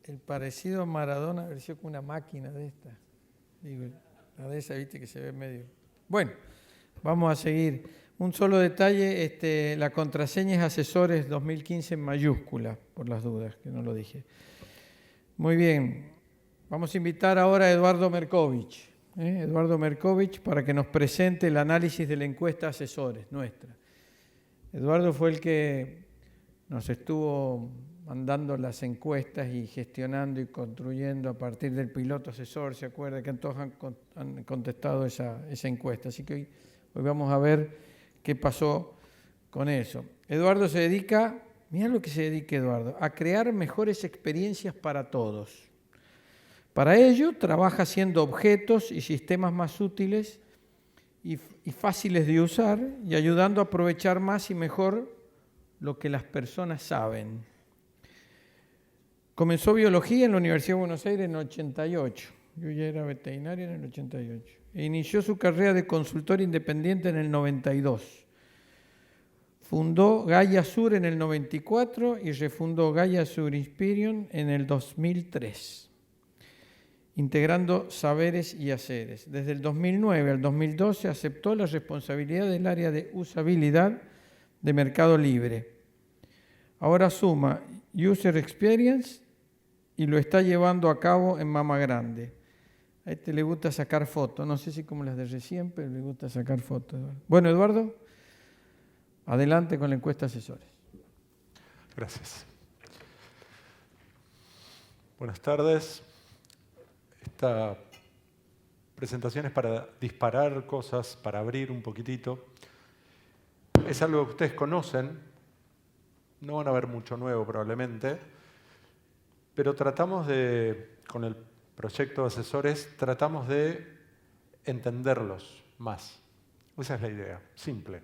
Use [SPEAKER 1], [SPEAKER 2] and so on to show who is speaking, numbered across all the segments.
[SPEAKER 1] el parecido a Maradona haber sido como una máquina de esta. Digo, la de esa, viste, que se ve medio... Bueno, vamos a seguir. Un solo detalle, la contraseña es Asesores 2015 en mayúscula, por las dudas, que no lo dije. Muy bien, vamos a invitar ahora a Eduardo Merkovich. Eduardo Merkovich, para que nos presente el análisis de la encuesta Asesores nuestra. Eduardo fue el que nos estuvo mandando las encuestas y gestionando y construyendo a partir del piloto asesor. ¿Se acuerda que todos han contestado esa encuesta? Así que hoy vamos a ver qué pasó con eso. Eduardo se dedica, mirá lo que se dedica Eduardo, a crear mejores experiencias para todos. Para ello trabaja haciendo objetos y sistemas más útiles y fáciles de usar y ayudando a aprovechar más y mejor lo que las personas saben. Comenzó biología en la Universidad de Buenos Aires en el 88. Yo ya era veterinario en el 88. E inició su carrera de consultor independiente en el 92. Fundó Gaia Sur en el 94 y refundó Gaia Sur Inspiration en el 2003, integrando saberes y haceres. Desde el 2009 al 2012 aceptó la responsabilidad del área de usabilidad de Mercado Libre. Ahora suma User Experience y lo está llevando a cabo en Mama Grande. A este le gusta sacar fotos, no sé si como las de recién, pero le gusta sacar fotos. Bueno, Eduardo, adelante con la encuesta Asesores.
[SPEAKER 2] Gracias. Buenas tardes. Esta presentación es para disparar cosas, para abrir un poquitito. Es algo que ustedes conocen, no van a ver mucho nuevo probablemente, pero tratamos de, con el proyecto de asesores, tratamos de entenderlos más. Esa es la idea, simple.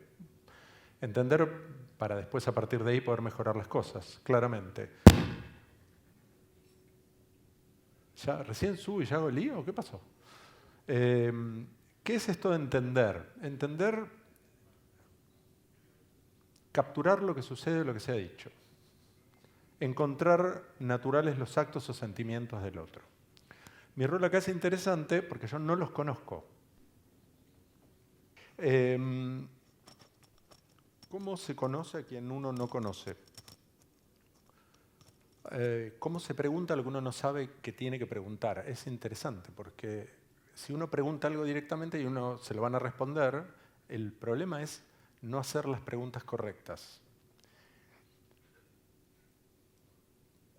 [SPEAKER 2] Entender para después a partir de ahí poder mejorar las cosas, claramente. ¿Ya recién subo y ya hago el lío? ¿Qué pasó? ¿Qué es esto de entender? Entender, capturar lo que sucede, lo que se ha dicho. Encontrar naturales los actos o sentimientos del otro. Mi rol acá es interesante porque yo no los conozco. ¿Cómo se conoce a quien uno no conoce? ¿Cómo se pregunta lo que uno no sabe que tiene que preguntar? Es interesante porque si uno pregunta algo directamente y uno se lo van a responder, el problema es no hacer las preguntas correctas.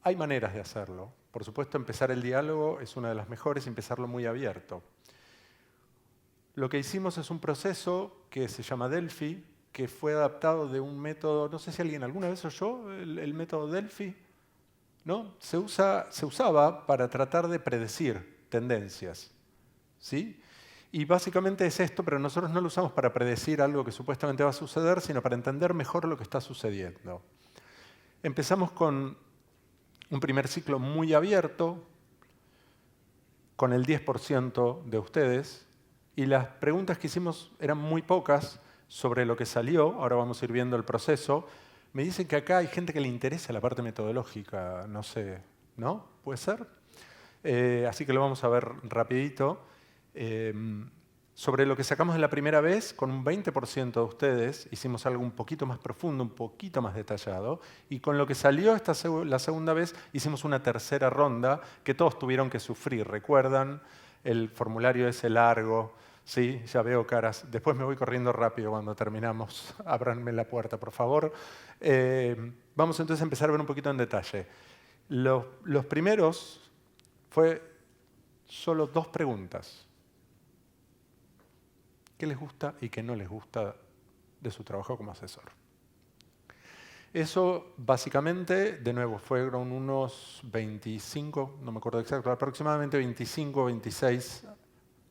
[SPEAKER 2] Hay maneras de hacerlo. Por supuesto, empezar el diálogo es una de las mejores y empezarlo muy abierto. Lo que hicimos es un proceso que se llama Delphi, que fue adaptado de un método, no sé si alguien alguna vez oyó el método Delphi, ¿no? Se usaba para tratar de predecir tendencias, ¿sí? Y básicamente es esto, pero nosotros no lo usamos para predecir algo que supuestamente va a suceder, sino para entender mejor lo que está sucediendo. Empezamos con un primer ciclo muy abierto, con el 10% de ustedes, y las preguntas que hicimos eran muy pocas sobre lo que salió. Ahora vamos a ir viendo el proceso. Me dicen que acá hay gente que le interesa la parte metodológica, no sé, ¿no? ¿Puede ser? Así que lo vamos a ver rapidito. Sobre lo que sacamos de la primera vez, con un 20% de ustedes hicimos algo un poquito más profundo, un poquito más detallado, y con lo que salió la segunda vez hicimos una tercera ronda que todos tuvieron que sufrir. ¿Recuerdan? El formulario ese largo, sí, ya veo caras. Después me voy corriendo rápido cuando terminamos. Ábranme la puerta, por favor. Vamos entonces a empezar a ver un poquito en detalle. Los primeros fue solo 2 preguntas. ¿Qué les gusta y qué no les gusta de su trabajo como asesor? Eso básicamente, de nuevo, fueron unos 25, no me acuerdo exacto, aproximadamente 25 o 26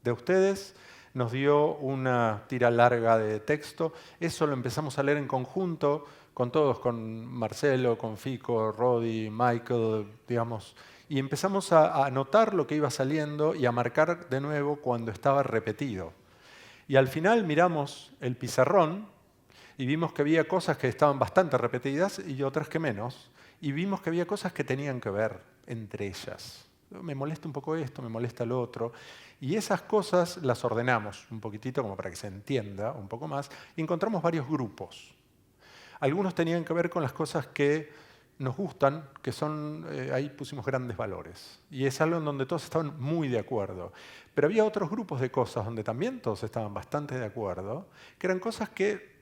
[SPEAKER 2] de ustedes. Nos dio una tira larga de texto. Eso lo empezamos a leer en conjunto con todos, con Marcelo, con Fico, Rodi, Michael, digamos. Y empezamos a anotar lo que iba saliendo y a marcar de nuevo cuando estaba repetido. Y al final miramos el pizarrón y vimos que había cosas que estaban bastante repetidas y otras que menos. Y vimos que había cosas que tenían que ver. entre ellas. Me molesta un poco esto, me molesta lo otro. Y esas cosas las ordenamos un poquitito como para que se entienda un poco más. Y encontramos varios grupos. Algunos tenían que ver con las cosas que nos gustan, que son, ahí pusimos grandes valores. Y es algo en donde todos estaban muy de acuerdo. Pero había otros grupos de cosas donde también todos estaban bastante de acuerdo, que eran cosas que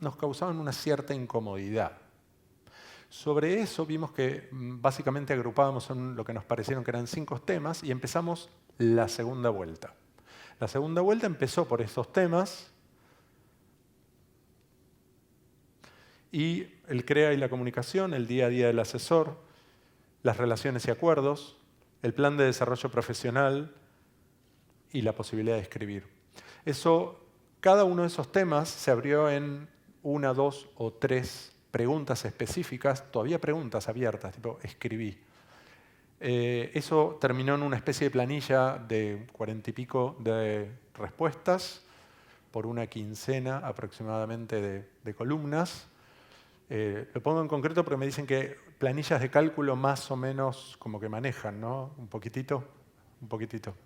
[SPEAKER 2] nos causaban una cierta incomodidad. Sobre eso vimos que básicamente agrupábamos en lo que nos parecieron que eran 5 temas y empezamos la segunda vuelta. La segunda vuelta empezó por estos temas y el CREA y la comunicación, el día a día del asesor, las relaciones y acuerdos, el plan de desarrollo profesional y la posibilidad de escribir. Cada uno de esos temas se abrió en 1, 2 o 3 preguntas específicas, todavía preguntas abiertas, tipo escribí. Eso terminó en una especie de planilla de 40 y pico de respuestas por una quincena aproximadamente de columnas. Lo pongo en concreto porque me dicen que planillas de cálculo más o menos como que manejan, ¿no? Un poquitito,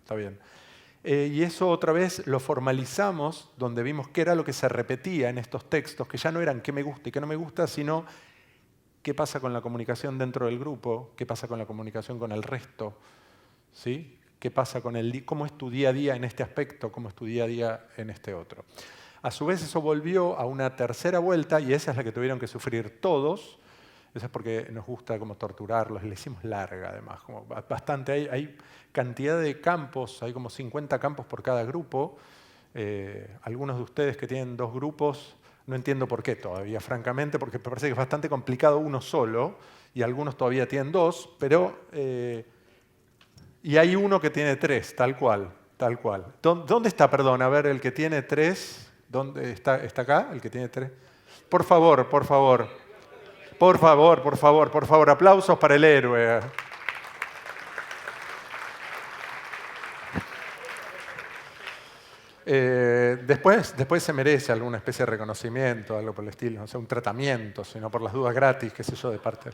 [SPEAKER 2] está bien. Y eso otra vez lo formalizamos, donde vimos qué era lo que se repetía en estos textos, que ya no eran qué me gusta y qué no me gusta, sino qué pasa con la comunicación dentro del grupo, qué pasa con la comunicación con el resto, ¿sí? ¿Qué pasa con cómo es tu día a día en este aspecto, cómo es tu día a día en este otro? A su vez eso volvió a una tercera vuelta y esa es la que tuvieron que sufrir todos. Eso es porque nos gusta como torturarlos, le hicimos larga además, como bastante. Hay cantidad de campos, hay como 50 campos por cada grupo. Algunos de ustedes que tienen 2 grupos, no entiendo por qué todavía, francamente, porque me parece que es bastante complicado uno solo y algunos todavía tienen 2, pero... y hay uno que tiene 3, tal cual. ¿Dónde está, perdón? A ver, el que tiene 3... ¿Dónde está acá, el que tiene 3? Por favor. Aplausos para el héroe. Después se merece alguna especie de reconocimiento, algo por el estilo, no sé, un tratamiento, sino por las dudas gratis, qué sé yo, de parte.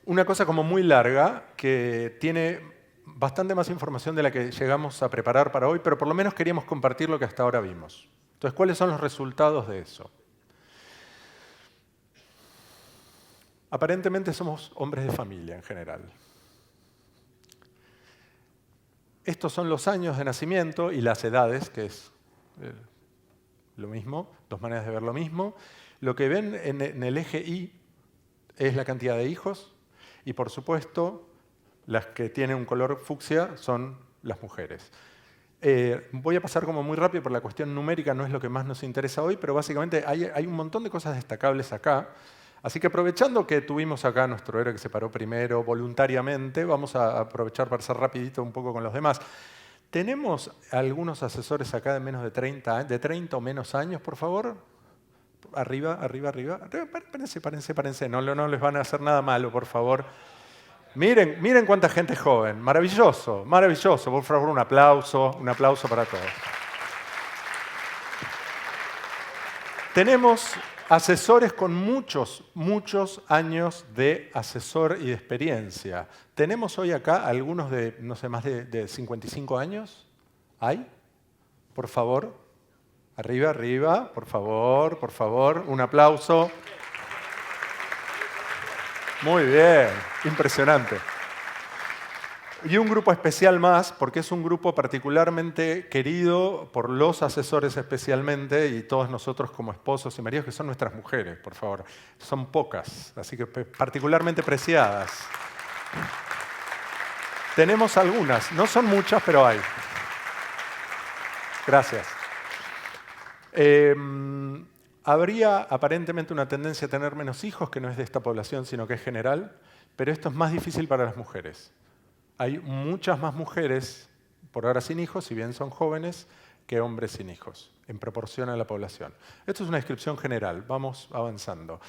[SPEAKER 2] Una cosa como muy larga, que tiene bastante más información de la que llegamos a preparar para hoy, pero por lo menos queríamos compartir lo que hasta ahora vimos. Entonces, ¿cuáles son los resultados de eso? Aparentemente somos hombres de familia en general. Estos son los años de nacimiento y las edades, que es lo mismo, 2 maneras de ver lo mismo. Lo que ven en el eje Y es la cantidad de hijos y, por supuesto, las que tienen un color fucsia son las mujeres. Voy a pasar como muy rápido por la cuestión numérica, no es lo que más nos interesa hoy, pero básicamente hay un montón de cosas destacables acá. Así que aprovechando que tuvimos acá nuestro héroe que se paró primero voluntariamente, vamos a aprovechar para hacer rapidito un poco con los demás. ¿Tenemos algunos asesores acá de menos de 30 o menos años, por favor? Arriba. Párense. No les van a hacer nada malo, por favor. Miren cuánta gente joven. Maravilloso. Por favor, un aplauso para todos. Tenemos asesores con muchos años de asesor y de experiencia. ¿Tenemos hoy acá algunos de, no sé, más de 55 años? ¿Hay? Por favor. Arriba. Por favor. Un aplauso. Muy bien. Impresionante. Y un grupo especial más, porque es un grupo particularmente querido por los asesores especialmente y todos nosotros como esposos y maridos, que son nuestras mujeres, por favor. Son pocas, así que particularmente preciadas. Tenemos algunas, no son muchas, pero hay. Gracias. Habría aparentemente una tendencia a tener menos hijos, que no es de esta población, sino que es general, pero esto es más difícil para las mujeres. Hay muchas más mujeres, por ahora sin hijos, si bien son jóvenes, que hombres sin hijos, en proporción a la población. Esto es una descripción general, vamos avanzando.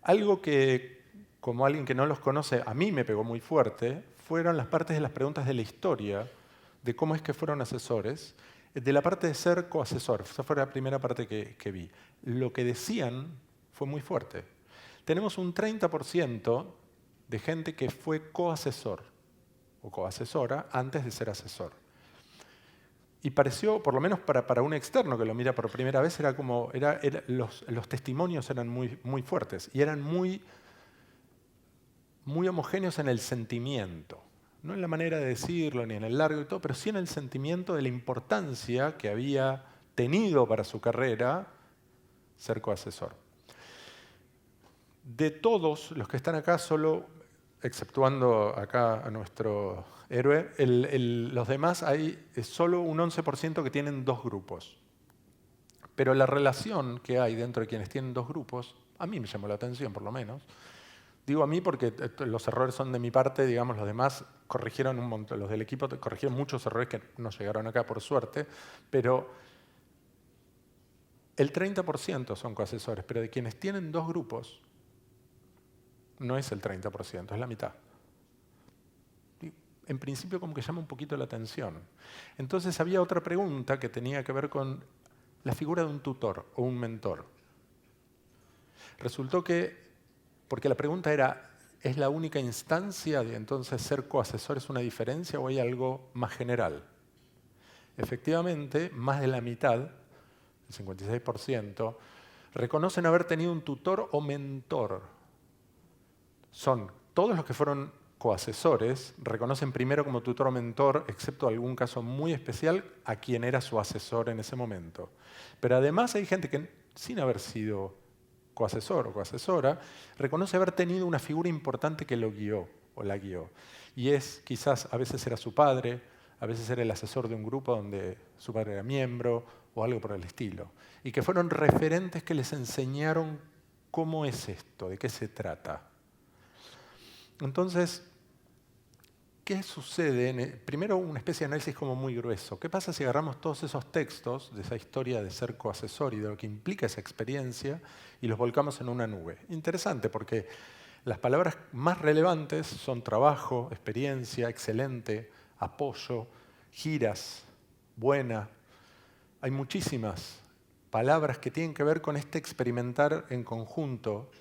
[SPEAKER 2] Algo que, como alguien que no los conoce, a mí me pegó muy fuerte, fueron las partes de las preguntas de la historia, de cómo es que fueron asesores, de la parte de ser coasesor. Esa fue la primera parte que vi. Lo que decían fue muy fuerte. Tenemos un 30% de gente que fue coasesor o coasesora antes de ser asesor. Y pareció, por lo menos para un externo que lo mira por primera vez, los testimonios eran muy fuertes y eran muy homogéneos en el sentimiento. No en la manera de decirlo, ni en el largo y todo, pero sí en el sentimiento de la importancia que había tenido para su carrera ser coasesor. De todos los que están acá, solo, exceptuando acá a nuestro héroe, los demás hay solo un 11% que tienen dos grupos. Pero la relación que hay dentro de quienes tienen dos grupos, a mí me llamó la atención por lo menos. Digo a mí porque los errores son de mi parte, digamos, los demás corrigieron un montón, los del equipo corrigieron muchos errores que no llegaron acá por suerte, pero el 30% son coasesores, pero de quienes tienen dos grupos, no es el 30%, es la mitad. Y en principio como que llama un poquito la atención. Entonces había otra pregunta que tenía que ver con la figura de un tutor o un mentor. Resultó que, porque la pregunta era, ¿es la única instancia de entonces ser coasesor es una diferencia o hay algo más general? Efectivamente, más de la mitad, el 56%, reconocen haber tenido un tutor o mentor. Son todos los que fueron coasesores, reconocen primero como tutor o mentor, excepto algún caso muy especial, a quien era su asesor en ese momento. Pero además hay gente que, sin haber sido coasesor o coasesora, reconoce haber tenido una figura importante que lo guió o la guió. Y es, quizás, a veces era su padre, a veces era el asesor de un grupo donde su padre era miembro o algo por el estilo. Y que fueron referentes que les enseñaron cómo es esto, de qué se trata. Entonces, ¿qué sucede? Primero, una especie de análisis como muy grueso. ¿Qué pasa si agarramos todos esos textos de esa historia de ser coasesor y de lo que implica esa experiencia y los volcamos en una nube? Interesante, porque las palabras más relevantes son trabajo, experiencia, excelente, apoyo, giras, buena. Hay muchísimas palabras que tienen que ver con este experimentar en conjunto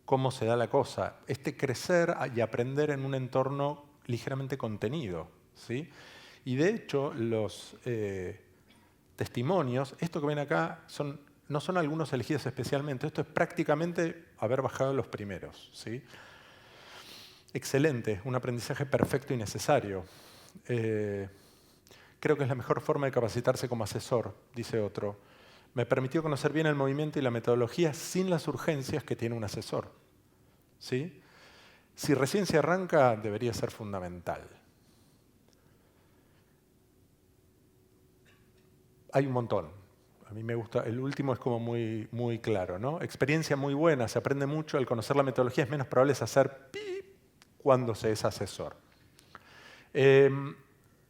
[SPEAKER 2] cómo se da la cosa, este crecer y aprender en un entorno ligeramente contenido, ¿sí? Y de hecho, los testimonios, esto que ven acá, no son algunos elegidos especialmente, esto es prácticamente haber bajado los primeros, ¿sí? Excelente, un aprendizaje perfecto y necesario. Creo que es la mejor forma de capacitarse como asesor, dice otro. Me permitió conocer bien el movimiento y la metodología sin las urgencias que tiene un asesor, ¿sí? Si recién se arranca, debería ser fundamental. Hay un montón. A mí me gusta, el último es como muy claro, ¿no? Experiencia muy buena, se aprende mucho, al conocer la metodología es menos probable hacer pi cuando se es asesor.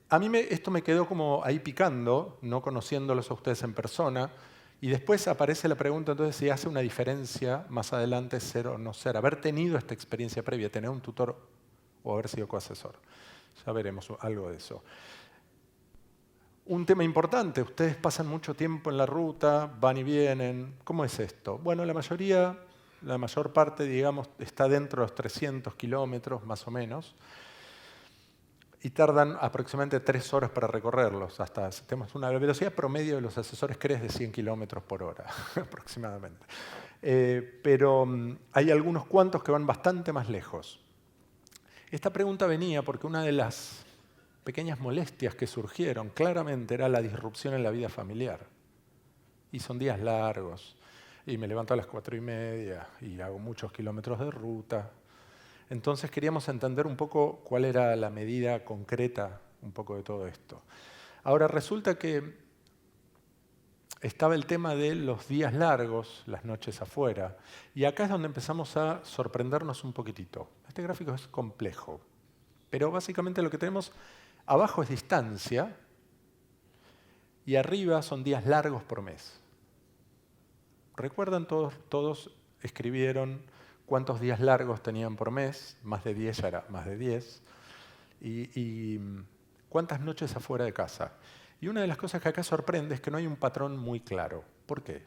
[SPEAKER 2] A mí esto me quedó como ahí picando, no conociéndolos a ustedes en persona, y después aparece la pregunta entonces si hace una diferencia más adelante ser o no ser, haber tenido esta experiencia previa, tener un tutor o haber sido coasesor. Ya veremos algo de eso. Un tema importante, ustedes pasan mucho tiempo en la ruta, van y vienen. ¿Cómo es esto? Bueno, la mayor parte, digamos, está dentro de los 300 kilómetros, más o menos, y tardan aproximadamente 3 horas para recorrerlos. Tenemos una velocidad promedio de los asesores CRES de 100 kilómetros por hora, aproximadamente. Pero hay algunos cuantos que van bastante más lejos. Esta pregunta venía porque una de las pequeñas molestias que surgieron claramente era la disrupción en la vida familiar. Y son días largos, y me levanto a las 4:30 y hago muchos kilómetros de ruta. Entonces queríamos entender un poco cuál era la medida concreta un poco de todo esto. Ahora resulta que estaba el tema de los días largos, las noches afuera, y acá es donde empezamos a sorprendernos un poquitito. Este gráfico es complejo, pero básicamente lo que tenemos abajo es distancia y arriba son días largos por mes. ¿Recuerdan todos escribieron cuántos días largos tenían por mes? Más de 10 ya era más de 10. Y cuántas noches afuera de casa. Y una de las cosas que acá sorprende es que no hay un patrón muy claro. ¿Por qué?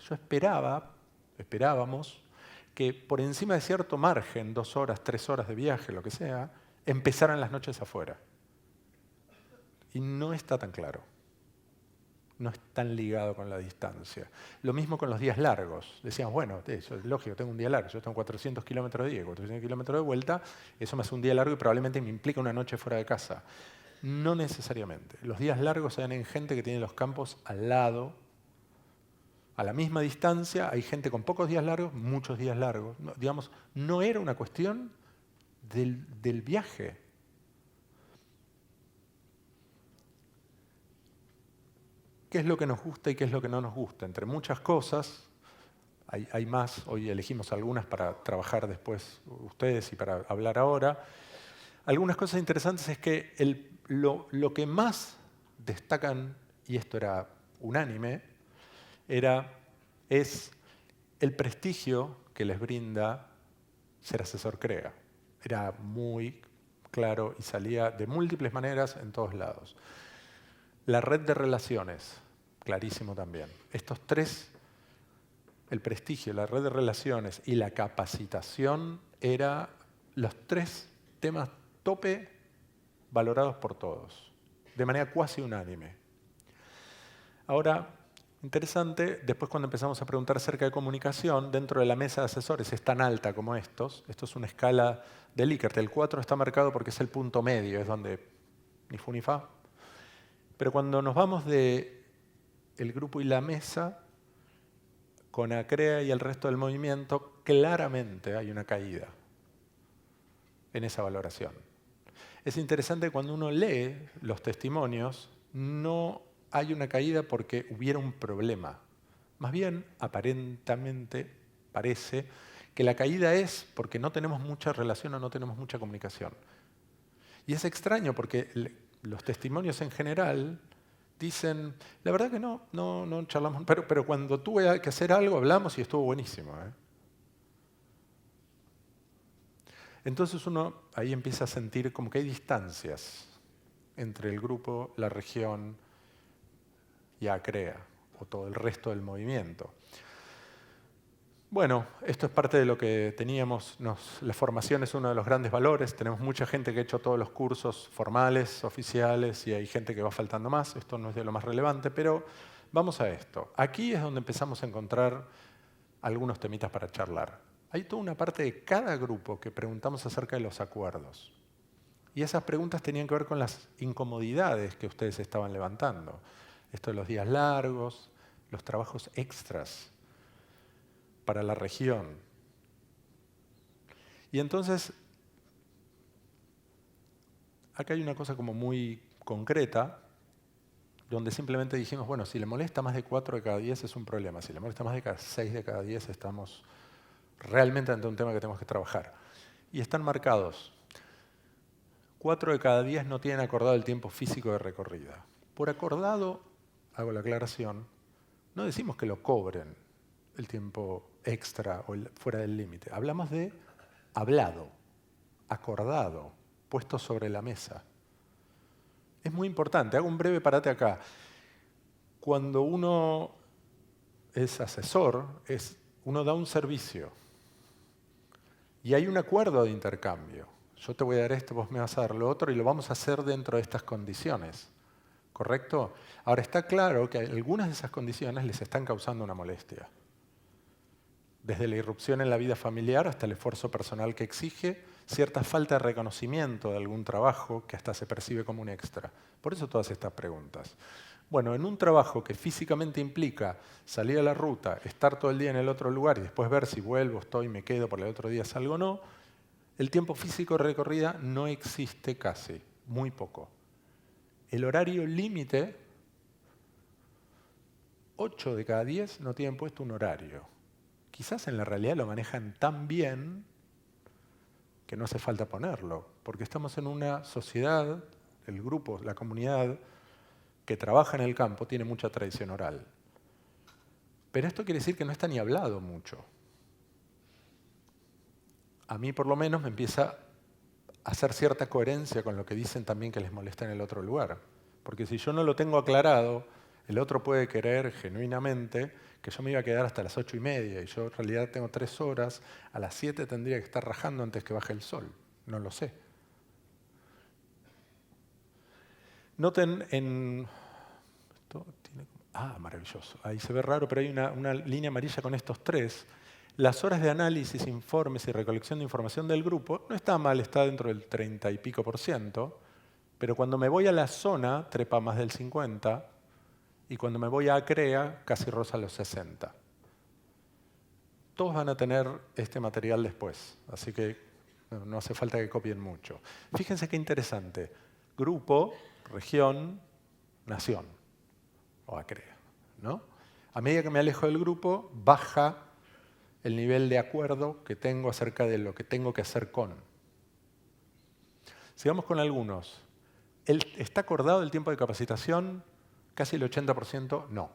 [SPEAKER 2] Esperábamos que por encima de cierto margen, 2 horas, 3 horas de viaje, lo que sea, empezaran las noches afuera. Y no está tan claro. No es tan ligado con la distancia. Lo mismo con los días largos. Decíamos, bueno, eso es lógico, tengo un día largo, yo tengo 400 kilómetros de ida, 400 kilómetros de vuelta, eso me hace un día largo y probablemente me implica una noche fuera de casa. No necesariamente. Los días largos se dan en gente que tiene los campos al lado, a la misma distancia. Hay gente con pocos días largos, muchos días largos. No, digamos, no era una cuestión del viaje. ¿Qué es lo que nos gusta y qué es lo que no nos gusta? Entre muchas cosas, hay más, hoy elegimos algunas para trabajar después ustedes y para hablar ahora. Algunas cosas interesantes es que lo que más destacan, y esto era unánime, es el prestigio que les brinda ser asesor CREA. Era muy claro y salía de múltiples maneras en todos lados. La red de relaciones, clarísimo también. Estos tres, el prestigio, la red de relaciones y la capacitación, eran los tres temas tope valorados por todos, de manera cuasi unánime. Ahora, interesante, después cuando empezamos a preguntar acerca de comunicación, dentro de la mesa de asesores es tan alta como esto es una escala de Likert. El 4 está marcado porque es el punto medio, es donde ni fu ni fa. Pero cuando nos vamos de el grupo y la mesa, con ACREA y el resto del movimiento, claramente hay una caída en esa valoración. Es interesante cuando uno lee los testimonios, no hay una caída porque hubiera un problema. Más bien, aparentemente, parece que la caída es porque no tenemos mucha relación o no tenemos mucha comunicación. Y es extraño porque los testimonios en general dicen, la verdad que no charlamos, pero cuando tuve que hacer algo hablamos y estuvo buenísimo. Entonces uno ahí empieza a sentir como que hay distancias entre el grupo, la región y ACREA, o todo el resto del movimiento. Bueno, esto es parte de lo que teníamos. La formación es uno de los grandes valores. Tenemos mucha gente que ha hecho todos los cursos formales, oficiales, y hay gente que va faltando más. Esto no es de lo más relevante, pero vamos a esto. Aquí es donde empezamos a encontrar algunos temitas para charlar. Hay toda una parte de cada grupo que preguntamos acerca de los acuerdos. Y esas preguntas tenían que ver con las incomodidades que ustedes estaban levantando. Esto de los días largos, los trabajos extras para la región. Y entonces, acá hay una cosa como muy concreta, donde simplemente dijimos, bueno, si le molesta más de 4 de cada 10 es un problema, si le molesta más de 6 de cada 10 estamos realmente ante un tema que tenemos que trabajar. Y están marcados. 4 de cada 10 no tienen acordado el tiempo físico de recorrida. Por acordado, hago la aclaración, no decimos que lo cobren el tiempo extra o fuera del límite. Hablamos de hablado, acordado, puesto sobre la mesa. Es muy importante, hago un breve parate acá. Cuando uno es asesor, uno da un servicio y hay un acuerdo de intercambio. Yo te voy a dar esto, vos me vas a dar lo otro y lo vamos a hacer dentro de estas condiciones. ¿Correcto? Ahora está claro que algunas de esas condiciones les están causando una molestia. Desde la irrupción en la vida familiar hasta el esfuerzo personal que exige, cierta falta de reconocimiento de algún trabajo que hasta se percibe como un extra. Por eso todas estas preguntas. Bueno, en un trabajo que físicamente implica salir a la ruta, estar todo el día en el otro lugar y después ver si vuelvo, estoy, me quedo, por el otro día salgo o no, el tiempo físico de recorrida no existe casi, muy poco. El horario límite, 8 de cada 10 no tienen puesto un horario. Quizás en la realidad lo manejan tan bien que no hace falta ponerlo, porque estamos en una sociedad, el grupo, la comunidad que trabaja en el campo tiene mucha tradición oral. Pero esto quiere decir que no está ni hablado mucho. A mí por lo menos me empieza a hacer cierta coherencia con lo que dicen también que les molesta en el otro lugar. Porque si yo no lo tengo aclarado, El otro puede querer genuinamente que yo me iba a quedar hasta las 8:30 y yo en realidad tengo 3 horas, a las 7 tendría que estar rajando antes que baje el sol. No lo sé. Noten en... maravilloso. Ahí se ve raro, pero hay una línea amarilla con estos 3. Las horas de análisis, informes y recolección de información del grupo no está mal, está dentro del 30 y pico %, pero cuando me voy a la zona, trepa más del 50%, y cuando me voy a ACREA, casi roza los 60%. Todos van a tener este material después, así que no hace falta que copien mucho. Fíjense qué interesante. Grupo, región, nación, o ACREA, ¿no? A medida que me alejo del grupo, baja el nivel de acuerdo que tengo acerca de lo que tengo que hacer con. Sigamos con algunos. ¿Está acordado el tiempo de capacitación? Casi el 80% no.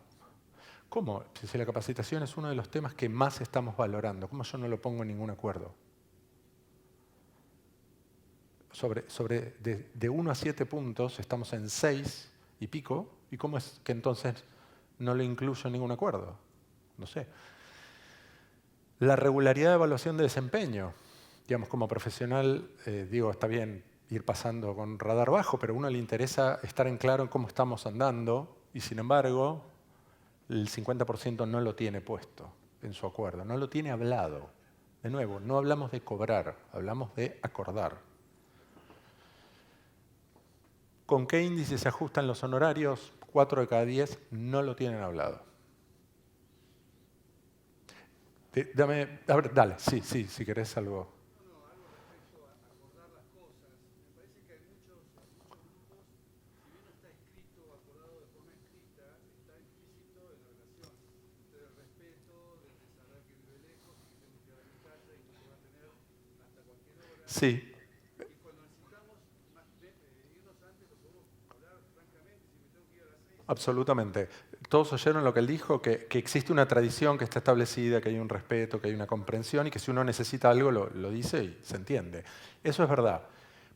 [SPEAKER 2] ¿Cómo? Si la capacitación es uno de los temas que más estamos valorando, ¿cómo yo no lo pongo en ningún acuerdo? De 1 a 7 puntos estamos en 6 y pico, ¿y cómo es que entonces no lo incluyo en ningún acuerdo? No sé. La regularidad de evaluación de desempeño. Digamos, como profesional, está bien ir pasando con radar bajo, pero a uno le interesa estar en claro en cómo estamos andando, y sin embargo, el 50% no lo tiene puesto en su acuerdo, no lo tiene hablado. De nuevo, no hablamos de cobrar, hablamos de acordar. ¿Con qué índice se ajustan los honorarios? 4 de cada 10 no lo tienen hablado. Dale, sí, si querés algo.
[SPEAKER 3] Algo respecto a acordar las cosas. Me parece que hay muchos grupos, si bien no está escrito o acordado de forma escrita, está implícito en la relación del respeto, del de saber que vive lejos y que tengo que ir a mi casa y que se va a tener hasta cualquier hora.
[SPEAKER 2] Sí.
[SPEAKER 3] Y cuando necesitamos irnos antes, lo podemos hablar francamente, si me tengo que ir a las 6.
[SPEAKER 2] Absolutamente. Todos oyeron lo que él dijo, que existe una tradición que está establecida, que hay un respeto, que hay una comprensión y que si uno necesita algo lo dice y se entiende. Eso es verdad.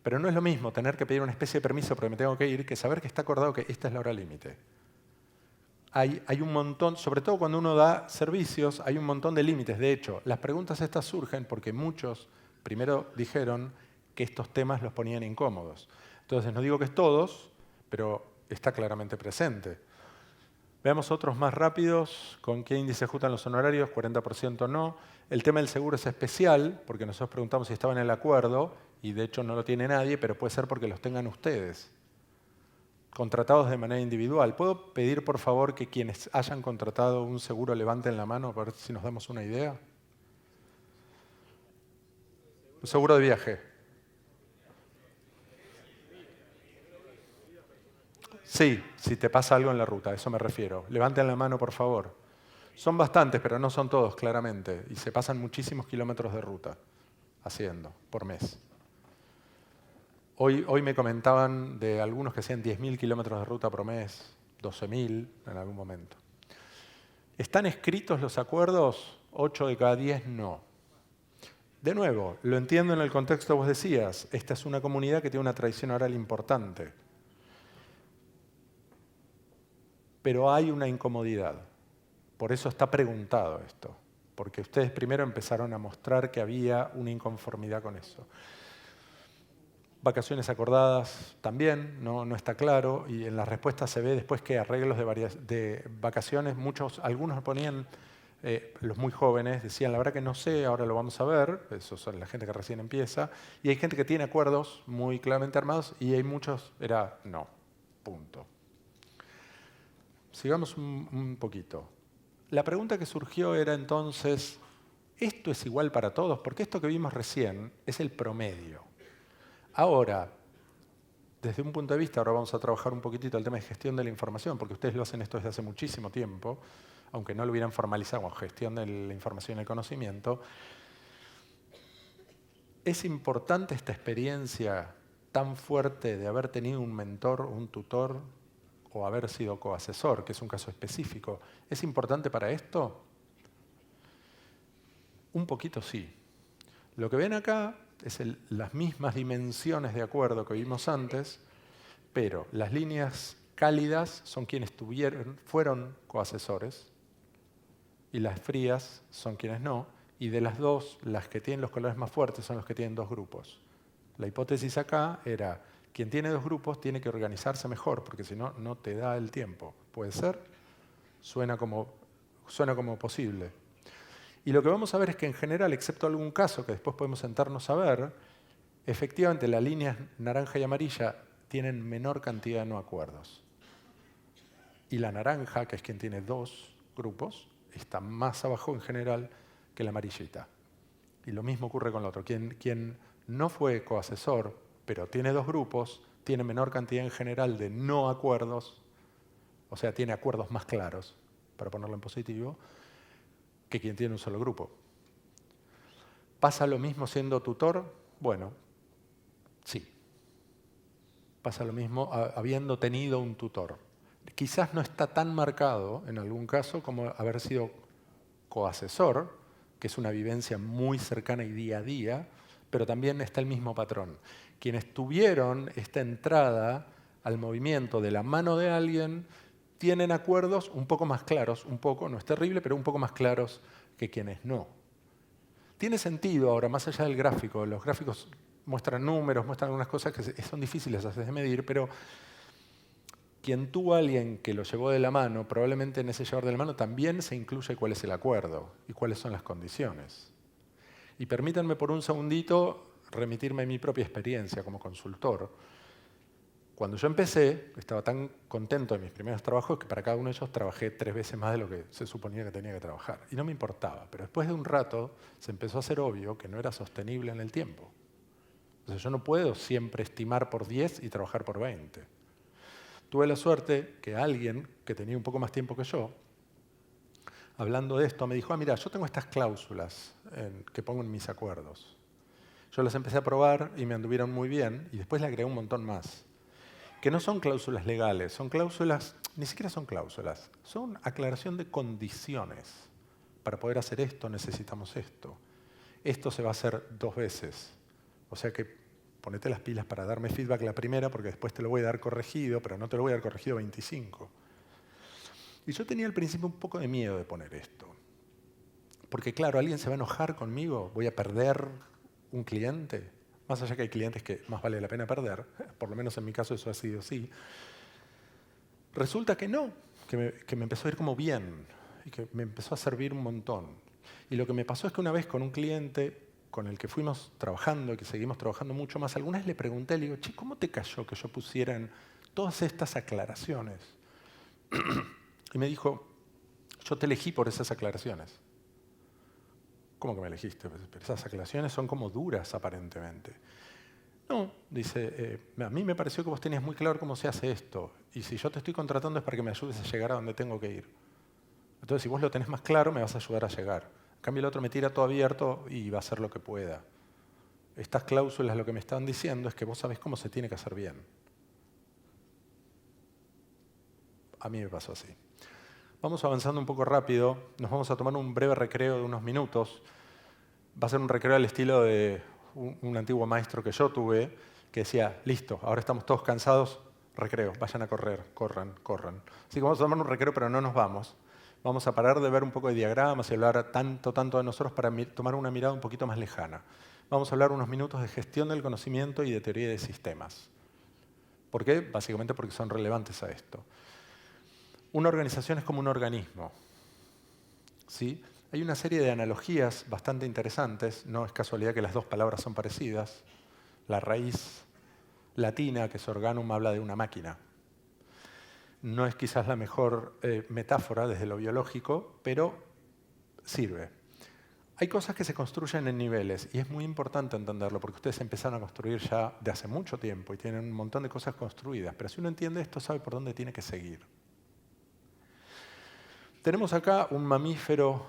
[SPEAKER 2] Pero no es lo mismo tener que pedir una especie de permiso porque me tengo que ir que saber que está acordado que esta es la hora límite. Hay un montón, sobre todo cuando uno da servicios, hay un montón de límites. De hecho, las preguntas estas surgen porque muchos primero dijeron que estos temas los ponían incómodos. Entonces, no digo que es todos, pero está claramente presente. Veamos otros más rápidos. ¿Con qué índice ajustan los honorarios? 40% no. El tema del seguro es especial, porque nosotros preguntamos si estaba en el acuerdo, y de hecho no lo tiene nadie, pero puede ser porque los tengan ustedes. Contratados de manera individual. ¿Puedo pedir, por favor, que quienes hayan contratado un seguro levanten la mano para ver si nos damos una idea? Un seguro de viaje. Sí, si te pasa algo en la ruta, a eso me refiero. Levanten la mano, por favor. Son bastantes, pero no son todos, claramente. Y se pasan muchísimos kilómetros de ruta haciendo por mes. Hoy me comentaban de algunos que hacían 10.000 kilómetros de ruta por mes, 12.000 en algún momento. ¿Están escritos los acuerdos? 8 de cada 10 no. De nuevo, lo entiendo en el contexto que vos decías. Esta es una comunidad que tiene una tradición oral importante. Pero hay una incomodidad. Por eso está preguntado esto. Porque ustedes primero empezaron a mostrar que había una inconformidad con eso. Vacaciones acordadas también, no está claro. Y en las respuestas se ve después que arreglos de vacaciones, algunos ponían, los muy jóvenes decían, la verdad que no sé, ahora lo vamos a ver. Eso son la gente que recién empieza. Y hay gente que tiene acuerdos muy claramente armados y hay muchos, era no, punto. Sigamos un poquito. La pregunta que surgió era entonces, ¿esto es igual para todos? Porque esto que vimos recién es el promedio. Ahora, desde un punto de vista, ahora vamos a trabajar un poquitito el tema de gestión de la información, porque ustedes lo hacen esto desde hace muchísimo tiempo, aunque no lo hubieran formalizado como gestión de la información y el conocimiento. Es importante esta experiencia tan fuerte de haber tenido un mentor, un tutor, o haber sido coasesor, que es un caso específico. ¿Es importante para esto? Un poquito sí. Lo que ven acá es las mismas dimensiones de acuerdo que vimos antes, pero las líneas cálidas son quienes fueron coasesores y las frías son quienes no. Y de las dos, las que tienen los colores más fuertes son los que tienen dos grupos. La hipótesis acá era, quien tiene dos grupos tiene que organizarse mejor, porque si no, no te da el tiempo. ¿Puede ser? Suena como posible. Y lo que vamos a ver es que en general, excepto algún caso que después podemos sentarnos a ver, efectivamente las líneas naranja y amarilla tienen menor cantidad de no acuerdos. Y la naranja, que es quien tiene dos grupos, está más abajo en general que la amarillita. Y lo mismo ocurre con el otro. Quien no fue coasesor, pero tiene dos grupos, tiene menor cantidad en general de no acuerdos, o sea, tiene acuerdos más claros, para ponerlo en positivo, que quien tiene un solo grupo. ¿Pasa lo mismo siendo tutor? Bueno, sí. Pasa lo mismo habiendo tenido un tutor. Quizás no está tan marcado en algún caso como haber sido coasesor, que es una vivencia muy cercana y día a día, pero también está el mismo patrón. Quienes tuvieron esta entrada al movimiento de la mano de alguien tienen acuerdos un poco más claros, un poco, no es terrible, pero un poco más claros que quienes no. Tiene sentido ahora, más allá del gráfico, los gráficos muestran números, muestran algunas cosas que son difíciles de medir, pero quien tuvo a alguien que lo llevó de la mano, probablemente en ese llevar de la mano también se incluye cuál es el acuerdo y cuáles son las condiciones. Y permítanme por un segundito remitirme a mi propia experiencia como consultor. Cuando yo empecé, estaba tan contento de mis primeros trabajos que para cada uno de ellos trabajé 3 veces más de lo que se suponía que tenía que trabajar. Y no me importaba, pero después de un rato se empezó a hacer obvio que no era sostenible en el tiempo. O sea, yo no puedo siempre estimar por 10 y trabajar por 20. Tuve la suerte que alguien que tenía un poco más tiempo que yo, hablando de esto, me dijo, mira, yo tengo estas cláusulas que pongo en mis acuerdos. Yo las empecé a probar y me anduvieron muy bien y después le agregué un montón más. Que no son cláusulas legales, son cláusulas, ni siquiera son cláusulas, son aclaración de condiciones. Para poder hacer esto necesitamos esto. Esto se va a hacer 2 veces. O sea que ponete las pilas para darme feedback la primera, porque después te lo voy a dar corregido, pero no te lo voy a dar corregido 25. Y yo tenía al principio un poco de miedo de poner esto. Porque claro, alguien se va a enojar conmigo, voy a perder un cliente. Más allá que hay clientes que más vale la pena perder, por lo menos en mi caso eso ha sido así. Resulta que no, que me empezó a ir como bien y que me empezó a servir un montón. Y lo que me pasó es que una vez con un cliente con el que fuimos trabajando y que seguimos trabajando mucho más, alguna vez le pregunté, le digo, che, ¿cómo te cayó que yo pusiera en todas estas aclaraciones? Y me dijo, yo te elegí por esas aclaraciones. ¿Cómo que me elegiste? Pero esas aclaraciones son como duras aparentemente. No, dice, a mí me pareció que vos tenías muy claro cómo se hace esto. Y si yo te estoy contratando es para que me ayudes a llegar a donde tengo que ir. Entonces, si vos lo tenés más claro, me vas a ayudar a llegar. En cambio, el otro me tira todo abierto y va a hacer lo que pueda. Estas cláusulas lo que me están diciendo es que vos sabés cómo se tiene que hacer bien. A mí me pasó así. Vamos avanzando un poco rápido. Nos vamos a tomar un breve recreo de unos minutos. Va a ser un recreo al estilo de un antiguo maestro que yo tuve, que decía, listo, ahora estamos todos cansados, recreo, vayan a correr, corran, corran. Así que vamos a tomar un recreo, pero no nos vamos. Vamos a parar de ver un poco de diagramas y hablar tanto de nosotros para tomar una mirada un poquito más lejana. Vamos a hablar unos minutos de gestión del conocimiento y de teoría de sistemas. ¿Por qué? Básicamente porque son relevantes a esto. Una organización es como un organismo. ¿Sí? Hay una serie de analogías bastante interesantes, no es casualidad que las dos palabras son parecidas. La raíz latina, que es organum, habla de una máquina. No es quizás la mejor metáfora desde lo biológico, pero sirve. Hay cosas que se construyen en niveles y es muy importante entenderlo porque ustedes empezaron a construir ya de hace mucho tiempo y tienen un montón de cosas construidas, pero si uno entiende esto sabe por dónde tiene que seguir. Tenemos acá un mamífero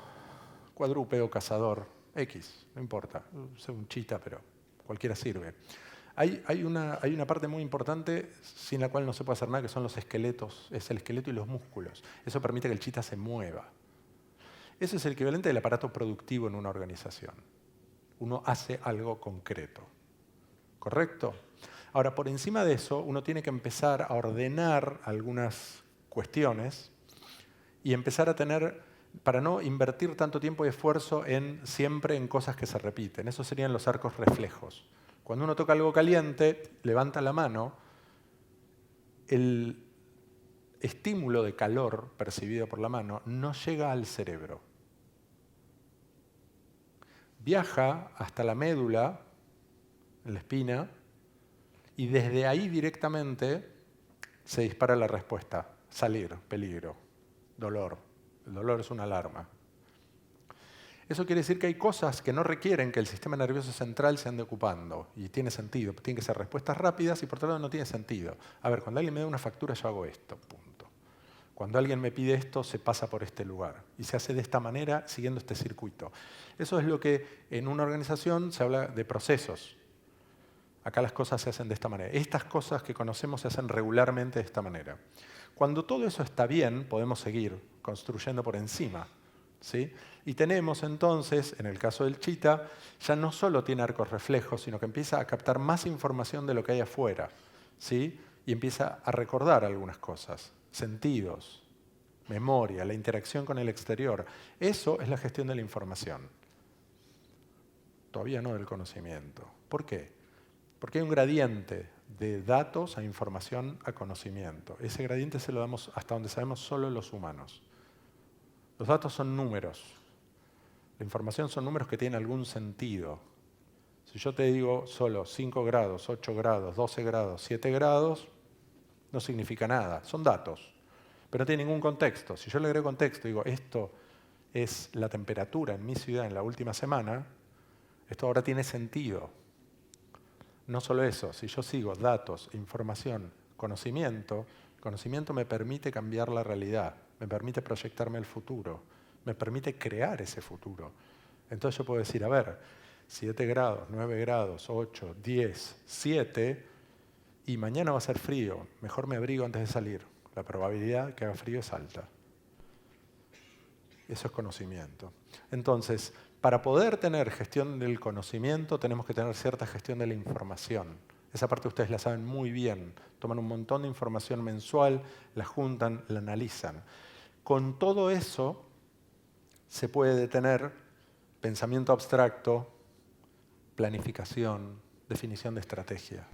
[SPEAKER 2] cuadrúpedo, cazador, X, no importa, soy un chita, pero cualquiera sirve. Hay una parte muy importante sin la cual no se puede hacer nada, que son los esqueletos, es el esqueleto y los músculos. Eso permite que el chita se mueva. Eso es el equivalente del aparato productivo en una organización. Uno hace algo concreto. ¿Correcto? Ahora, por encima de eso, uno tiene que empezar a ordenar algunas cuestiones y empezar a tener, para no invertir tanto tiempo y esfuerzo siempre en cosas que se repiten. Esos serían los arcos reflejos. Cuando uno toca algo caliente, levanta la mano, el estímulo de calor percibido por la mano no llega al cerebro. Viaja hasta la médula, en la espina, y desde ahí directamente se dispara la respuesta. Salir, peligro, dolor. El dolor es una alarma. Eso quiere decir que hay cosas que no requieren que el sistema nervioso central se ande ocupando. Y tiene sentido. Tienen que ser respuestas rápidas y por otro lado no tiene sentido. A ver, cuando alguien me da una factura yo hago esto, punto. Cuando alguien me pide esto se pasa por este lugar. Y se hace de esta manera siguiendo este circuito. Eso es lo que en una organización se habla de procesos. Acá las cosas se hacen de esta manera. Estas cosas que conocemos se hacen regularmente de esta manera. Cuando todo eso está bien, podemos seguir construyendo por encima. ¿Sí? Y tenemos entonces, en el caso del chita, ya no solo tiene arcos reflejos, sino que empieza a captar más información de lo que hay afuera. ¿Sí? Y empieza a recordar algunas cosas, sentidos, memoria, la interacción con el exterior. Eso es la gestión de la información. Todavía no del conocimiento. ¿Por qué? Porque hay un gradiente de datos a información a conocimiento. Ese gradiente se lo damos hasta donde sabemos solo los humanos. Los datos son números. La información son números que tienen algún sentido. Si yo te digo solo 5 grados, 8 grados, 12 grados, 7 grados, no significa nada. Son datos, pero no tiene ningún contexto. Si yo le agrego contexto y digo, esto es la temperatura en mi ciudad en la última semana, esto ahora tiene sentido. No solo eso, si yo sigo datos, información, conocimiento, el conocimiento me permite cambiar la realidad, me permite proyectarme al futuro, me permite crear ese futuro. Entonces yo puedo decir, a ver, 7 grados, 9 grados, 8, 10, 7, y mañana va a ser frío, mejor me abrigo antes de salir. La probabilidad de que haga frío es alta. Eso es conocimiento. Entonces, para poder tener gestión del conocimiento, tenemos que tener cierta gestión de la información. Esa parte ustedes la saben muy bien. Toman un montón de información mensual, la juntan, la analizan. Con todo eso, se puede tener pensamiento abstracto, planificación, definición de estrategia.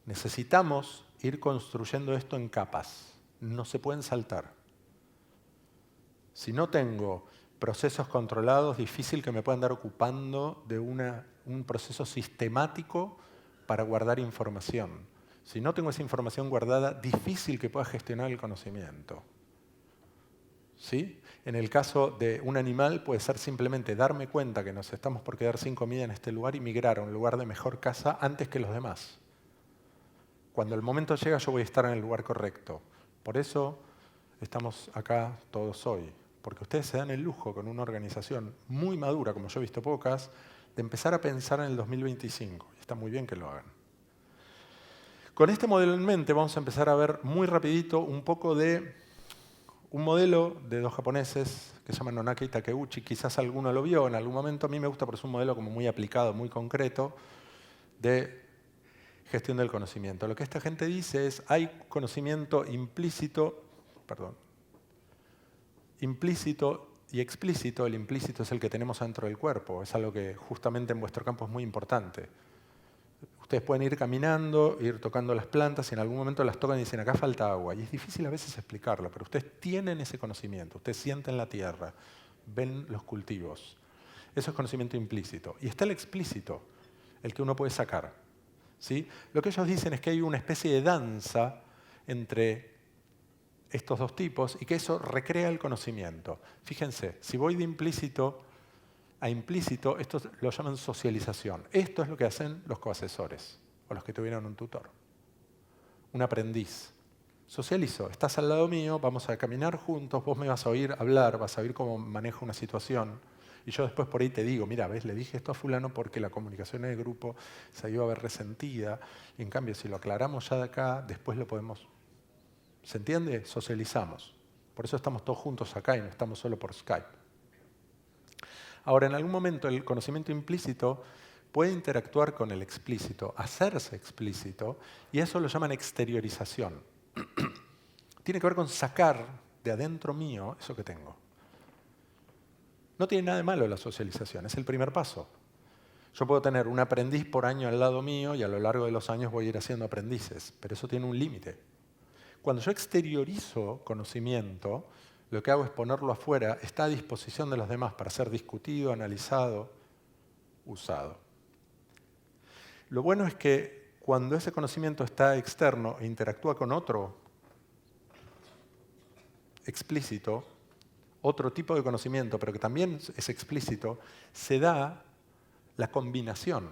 [SPEAKER 2] Necesitamos ir construyendo esto en capas. No se pueden saltar. Si no tengo procesos controlados, difícil que me puedan dar ocupando de un proceso sistemático para guardar información. Si no tengo esa información guardada, difícil que pueda gestionar el conocimiento. ¿Sí? En el caso de un animal puede ser simplemente darme cuenta que nos estamos por quedar sin comida en este lugar y migrar a un lugar de mejor casa antes que los demás. Cuando el momento llega yo voy a estar en el lugar correcto. Por eso estamos acá todos hoy. Porque ustedes se dan el lujo con una organización muy madura, como yo he visto pocas, de empezar a pensar en el 2025. Y está muy bien que lo hagan. Con este modelo en mente vamos a empezar a ver muy rapidito un poco de un modelo de dos japoneses que se llaman Nonaka y Takeuchi. Quizás alguno lo vio en algún momento. A mí me gusta porque es un modelo como muy aplicado, muy concreto de gestión del conocimiento. Lo que esta gente dice es hay conocimiento implícito y explícito. El implícito es el que tenemos dentro del cuerpo. Es algo que justamente en vuestro campo es muy importante. Ustedes pueden ir caminando, ir tocando las plantas y en algún momento las tocan y dicen acá falta agua. Y es difícil a veces explicarlo, pero ustedes tienen ese conocimiento. Ustedes sienten la tierra, ven los cultivos. Eso es conocimiento implícito. Y está el explícito, el que uno puede sacar. ¿Sí? Lo que ellos dicen es que hay una especie de danza entre estos dos tipos y que eso recrea el conocimiento. Fíjense, si voy de implícito a implícito, esto lo llaman socialización. Esto es lo que hacen los coasesores o los que tuvieron un tutor. Un aprendiz. Socializo, estás al lado mío, vamos a caminar juntos, vos me vas a oír hablar, vas a oír cómo manejo una situación. Y yo después por ahí te digo, mira, ves, le dije esto a fulano porque la comunicación en el grupo se iba a ver resentida. Y en cambio, si lo aclaramos ya de acá, después lo podemos... ¿Se entiende? Socializamos. Por eso estamos todos juntos acá y no estamos solo por Skype. Ahora, en algún momento el conocimiento implícito puede interactuar con el explícito, hacerse explícito, y eso lo llaman exteriorización. Tiene que ver con sacar de adentro mío eso que tengo. No tiene nada de malo la socialización, es el primer paso. Yo puedo tener un aprendiz por año al lado mío y a lo largo de los años voy a ir haciendo aprendices, pero eso tiene un límite. Cuando yo exteriorizo conocimiento, lo que hago es ponerlo afuera, está a disposición de los demás para ser discutido, analizado, usado. Lo bueno es que cuando ese conocimiento está externo e interactúa con otro explícito, otro tipo de conocimiento, pero que también es explícito, se da la combinación.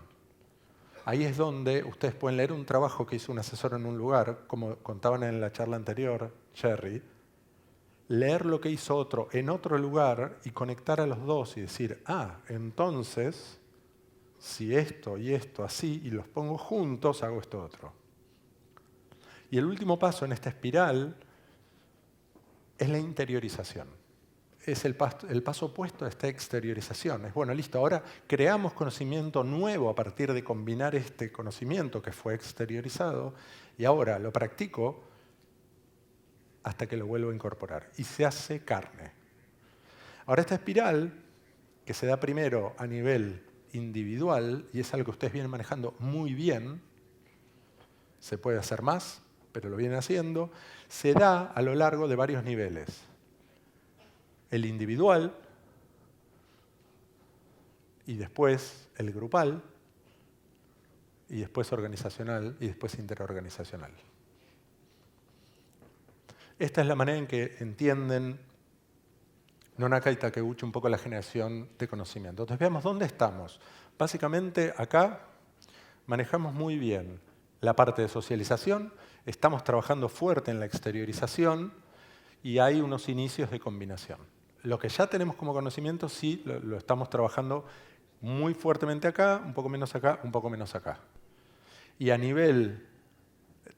[SPEAKER 2] Ahí es donde ustedes pueden leer un trabajo que hizo un asesor en un lugar, como contaban en la charla anterior, Jerry, leer lo que hizo otro en otro lugar y conectar a los dos y decir, entonces, si esto y esto así, y los pongo juntos, hago esto otro. Y el último paso en esta espiral es la interiorización. Es el paso opuesto a esta exteriorización. Es bueno, listo, ahora creamos conocimiento nuevo a partir de combinar este conocimiento que fue exteriorizado y ahora lo practico hasta que lo vuelvo a incorporar. Y se hace carne. Ahora esta espiral, que se da primero a nivel individual, y es algo que ustedes vienen manejando muy bien, se puede hacer más, pero lo vienen haciendo, se da a lo largo de varios niveles. El individual, y después el grupal, y después organizacional, y después interorganizacional. Esta es la manera en que entienden Nonaka y Takeuchi un poco la generación de conocimiento. Entonces veamos dónde estamos. Básicamente acá manejamos muy bien la parte de socialización, estamos trabajando fuerte en la exteriorización y hay unos inicios de combinación. Lo que ya tenemos como conocimiento sí lo estamos trabajando muy fuertemente acá, un poco menos acá, un poco menos acá. Y a nivel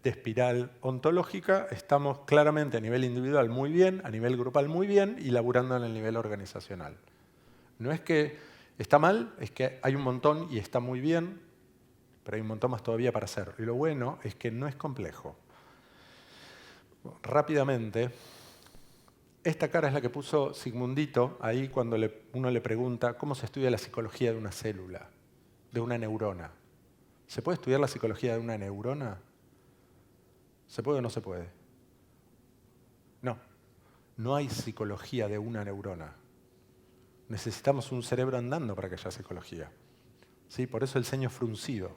[SPEAKER 2] de espiral ontológica estamos claramente a nivel individual muy bien, a nivel grupal muy bien y laburando en el nivel organizacional. No es que está mal, es que hay un montón y está muy bien, pero hay un montón más todavía para hacer. Y lo bueno es que no es complejo. Rápidamente, esta cara es la que puso Sigmundito ahí cuando uno le pregunta cómo se estudia la psicología de una célula, de una neurona. ¿Se puede estudiar la psicología de una neurona? ¿Se puede o no se puede? No, no hay psicología de una neurona. Necesitamos un cerebro andando para que haya psicología. ¿Sí? Por eso el ceño fruncido.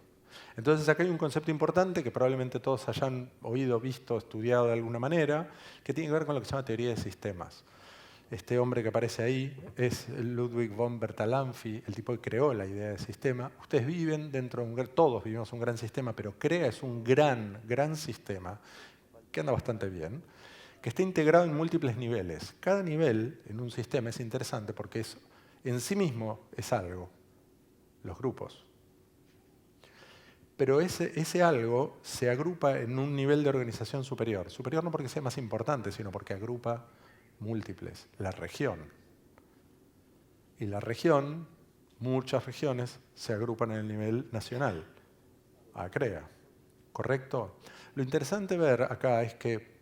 [SPEAKER 2] Entonces acá hay un concepto importante que probablemente todos hayan oído, visto, estudiado de alguna manera, que tiene que ver con lo que se llama teoría de sistemas. Este hombre que aparece ahí es Ludwig von Bertalanffy, el tipo que creó la idea de sistema. Ustedes viven dentro de todos vivimos un gran sistema, pero CREA es un gran sistema que anda bastante bien, que está integrado en múltiples niveles. Cada nivel en un sistema es interesante porque en sí mismo es algo, los grupos. Pero ese algo se agrupa en un nivel de organización superior. Superior no porque sea más importante, sino porque agrupa múltiples, la región. Y la región, muchas regiones, se agrupan en el nivel nacional, a CREA. ¿Correcto? Lo interesante ver acá es que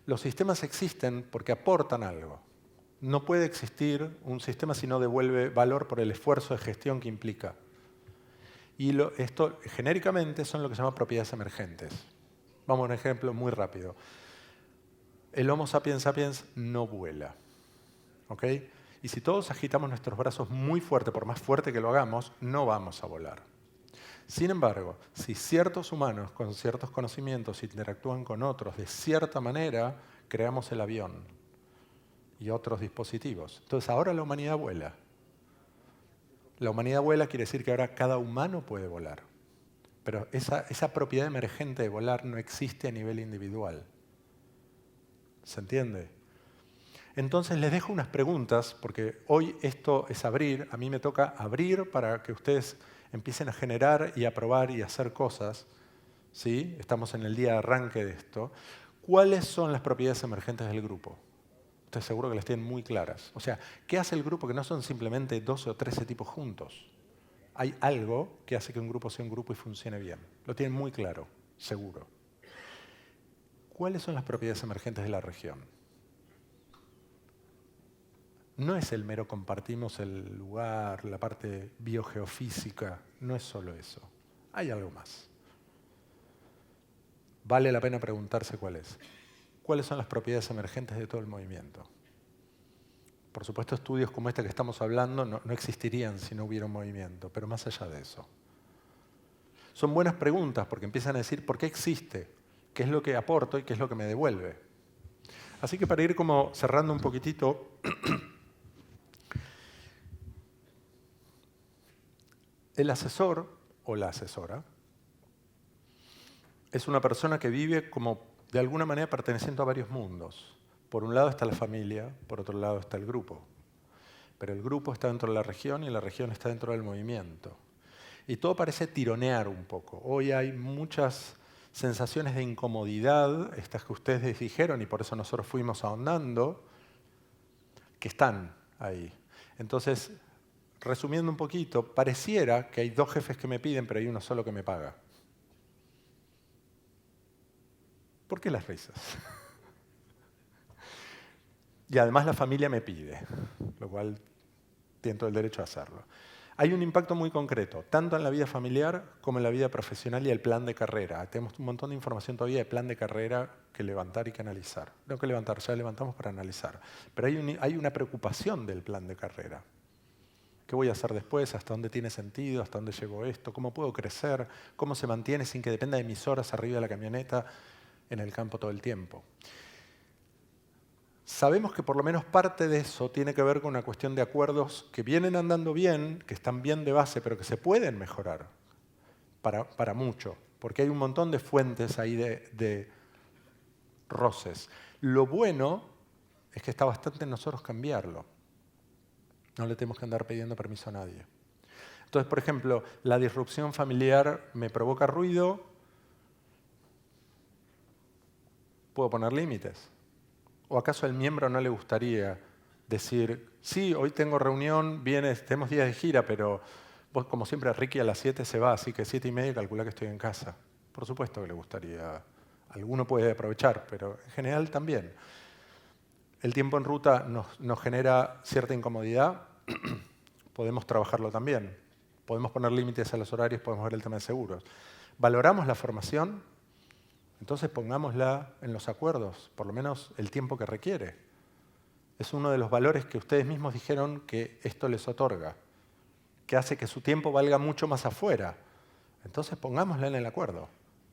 [SPEAKER 2] los sistemas existen porque aportan algo. No puede existir un sistema si no devuelve valor por el esfuerzo de gestión que implica. Y esto genéricamente son lo que se llama propiedades emergentes. Vamos a un ejemplo muy rápido. El Homo sapiens sapiens no vuela. ¿Ok? Y si todos agitamos nuestros brazos muy fuerte, por más fuerte que lo hagamos, no vamos a volar. Sin embargo, si ciertos humanos con ciertos conocimientos interactúan con otros de cierta manera, creamos el avión y otros dispositivos. Entonces ahora la humanidad vuela. La humanidad vuela quiere decir que ahora cada humano puede volar. Pero esa propiedad emergente de volar no existe a nivel individual. ¿Se entiende? Entonces les dejo unas preguntas, porque hoy esto es abrir, a mí me toca abrir para que ustedes empiecen a generar y a probar y a hacer cosas. ¿Sí? Estamos en el día de arranque de esto. ¿Cuáles son las propiedades emergentes del grupo? Estoy seguro que las tienen muy claras. O sea, ¿qué hace el grupo que no son simplemente 12 o 13 tipos juntos? hay algo que hace que un grupo sea un grupo y funcione bien. Lo tienen muy claro, seguro. ¿Cuáles son las propiedades emergentes de la región? No es el mero compartimos el lugar, la parte biogeofísica, no es solo eso. Hay algo más. Vale la pena preguntarse cuál es. ¿Cuáles son las propiedades emergentes de todo el movimiento? Por supuesto, estudios como este que estamos hablando no existirían si no hubiera un movimiento, pero más allá de eso. Son buenas preguntas porque empiezan a decir ¿por qué existe? ¿Qué es lo que aporto y qué es lo que me devuelve? Así que para ir como cerrando un poquitito, el asesor o la asesora es una persona que vive como de alguna manera perteneciendo a varios mundos. Por un lado está la familia, por otro lado está el grupo. Pero el grupo está dentro de la región y la región está dentro del movimiento. Y todo parece tironear un poco. Hoy hay muchas sensaciones de incomodidad, estas que ustedes dijeron y por eso nosotros fuimos ahondando, que están ahí. Entonces, resumiendo un poquito, pareciera que hay dos jefes que me piden, pero hay uno solo que me paga. ¿Por qué las risas? Y además la familia me pide, lo cual tiene todo el derecho a hacerlo. Hay un impacto muy concreto, tanto en la vida familiar como en la vida profesional y el plan de carrera. Tenemos un montón de información todavía de plan de carrera que levantar y que analizar. No que levantar, ya levantamos para analizar. Pero hay una preocupación del plan de carrera. ¿Qué voy a hacer después? ¿Hasta dónde tiene sentido? ¿Hasta dónde llegó esto? ¿Cómo puedo crecer? ¿Cómo se mantiene sin que dependa de mis horas arriba de la camioneta en el campo todo el tiempo? Sabemos que por lo menos parte de eso tiene que ver con una cuestión de acuerdos que vienen andando bien, que están bien de base, pero que se pueden mejorar para mucho, porque hay un montón de fuentes ahí de roces. Lo bueno es que está bastante en nosotros cambiarlo. No le tenemos que andar pidiendo permiso a nadie. Entonces, por ejemplo, la disrupción familiar me provoca ruido, puedo poner límites. ¿O acaso al miembro no le gustaría decir, sí, hoy tengo reunión, tenemos días de gira, pero vos, como siempre, Ricky a las 7 se va, así que 7:30 calcula que estoy en casa? Por supuesto que le gustaría. Alguno puede aprovechar, pero en general también. El tiempo en ruta nos genera cierta incomodidad, podemos trabajarlo también. Podemos poner límites a los horarios, podemos ver el tema de seguros. ¿Valoramos la formación? Entonces pongámosla en los acuerdos, por lo menos el tiempo que requiere. Es uno de los valores que ustedes mismos dijeron que esto les otorga, que hace que su tiempo valga mucho más afuera. Entonces pongámosla en el acuerdo.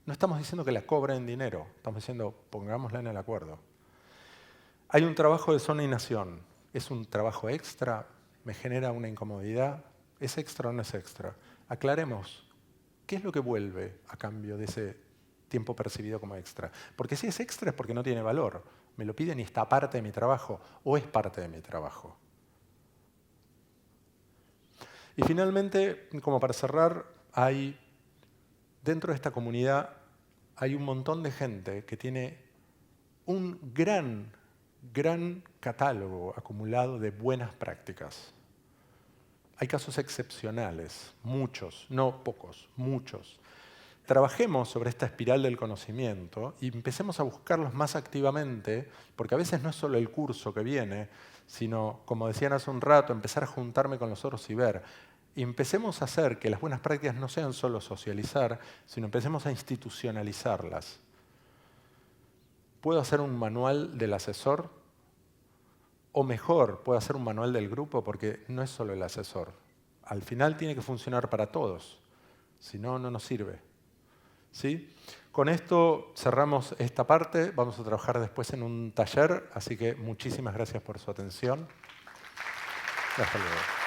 [SPEAKER 2] No estamos diciendo que la cobren en dinero, estamos diciendo pongámosla en el acuerdo. Hay un trabajo de zona y nación. ¿Es un trabajo extra? ¿Me genera una incomodidad? ¿Es extra o no es extra? Aclaremos, ¿qué es lo que vuelve a cambio de ese tiempo percibido como extra? Porque si es extra es porque no tiene valor. Me lo piden y está parte de mi trabajo o es parte de mi trabajo. Y finalmente, como para cerrar, dentro de esta comunidad hay un montón de gente que tiene un gran catálogo acumulado de buenas prácticas. Hay casos excepcionales, muchos, no pocos, muchos. Trabajemos sobre esta espiral del conocimiento y empecemos a buscarlos más activamente, porque a veces no es solo el curso que viene, sino, como decían hace un rato, empezar a juntarme con los otros y ver. Y empecemos a hacer que las buenas prácticas no sean solo socializar, sino empecemos a institucionalizarlas. ¿Puedo hacer un manual del asesor? O mejor, puedo hacer un manual del grupo, porque no es solo el asesor. Al final tiene que funcionar para todos, si no, no nos sirve. ¿Sí? Con esto cerramos esta parte, vamos a trabajar después en un taller, así que muchísimas gracias por su atención. Hasta luego.